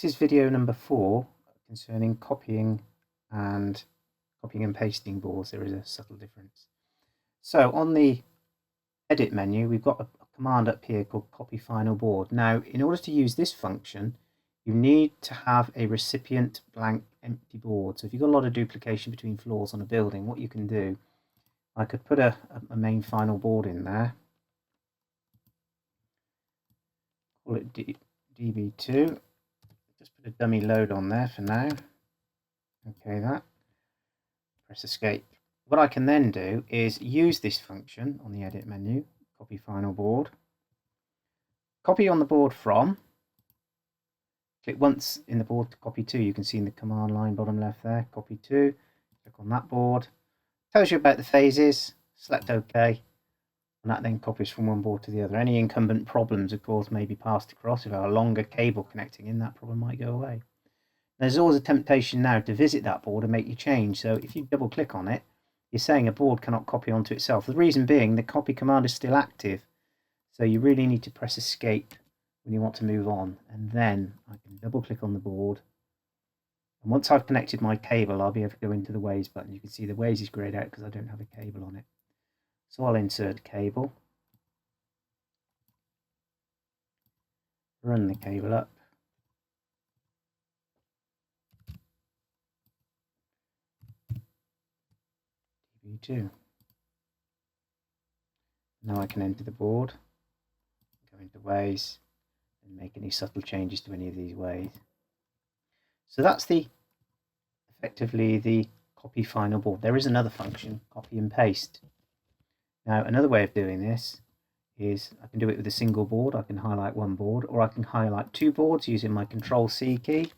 This is video number 4 concerning copying and pasting boards. There is a subtle difference. So on the edit menu, we've got a command up here called copy final board. Now, in order to use this function, you need to have a recipient blank empty board. So if you've got a lot of duplication between floors on a building, what you can do, I could put a main final board in there, call it DB2. Just put a dummy load on there for now. Okay, that. Press escape. What I can then do is use this function on the edit menu, copy final board. Copy on the board from. Click once in the board to copy to. You can see in the command line bottom left there, copy to. Click on that board. Tells you about the phases. Select OK. And that then copies from one board to the other. Any incumbent problems, of course, may be passed across. If I have a longer cable connecting in, that problem might go away. There's always a temptation now to visit that board and make your change. So if you double click on it, you're saying a board cannot copy onto itself. The reason being the copy command is still active. So you really need to press escape when you want to move on. And then I can double click on the board. And once I've connected my cable, I'll be able to go into the Ways button. You can see the Ways is grayed out because I don't have a cable on it. So I'll insert cable, run the cable up, DB2. Now I can enter the board, go into Ways, and make any subtle changes to any of these ways. So that's effectively the copy final board. There is another function, copy and paste. Now, another way of doing this is I can do it with a single board. I can highlight one board, or I can highlight two boards using my Control-C key.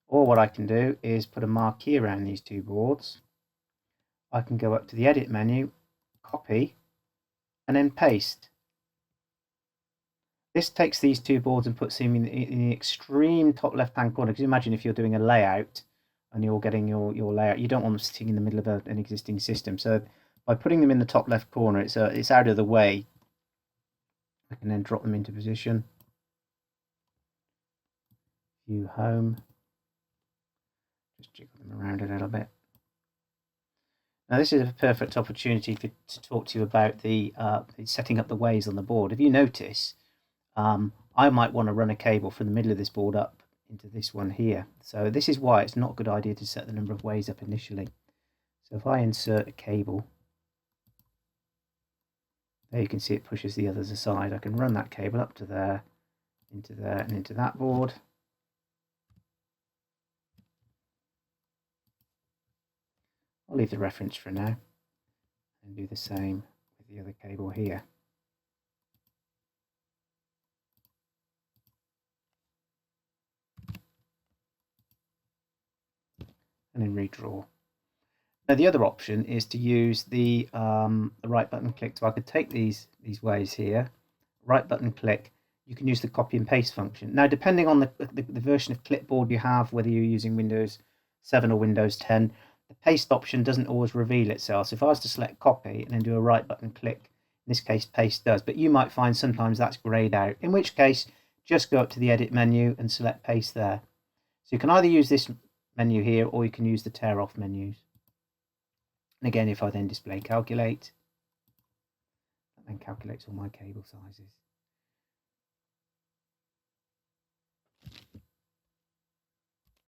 Or what I can do is put a marquee around these two boards. I can go up to the Edit menu, copy, and then paste. This takes these two boards and puts them in the extreme top left-hand corner. Because imagine if you're doing a layout and you're getting your layout, you don't want them sitting in the middle of an existing system. So by putting them in the top left corner, it's out of the way. I can then drop them into position. View home. Just jiggle them around a little bit. Now this is a perfect opportunity to talk to you about the setting up the ways on the board. If you notice, I might want to run a cable from the middle of this board up into this one here. So this is why it's not a good idea to set the number of ways up initially. So if I insert a cable, there you can see it pushes the others aside. I can run that cable up to there, and into that board. I'll leave the reference for now and do the same with the other cable here. And then redraw. Now the other option is to use the right button click. So I could take these ways here, right button click. You can use the copy and paste function. Now depending on the version of clipboard you have, whether you're using Windows 7 or Windows 10, the paste option doesn't always reveal itself. So if I was to select copy and then do a right button click, in this case paste does, but you might find sometimes that's grayed out, in which case just go up to the edit menu and select paste there. So you can either use this menu here or you can use the tear off menus. And again, if I then display calculate, that then calculates all my cable sizes.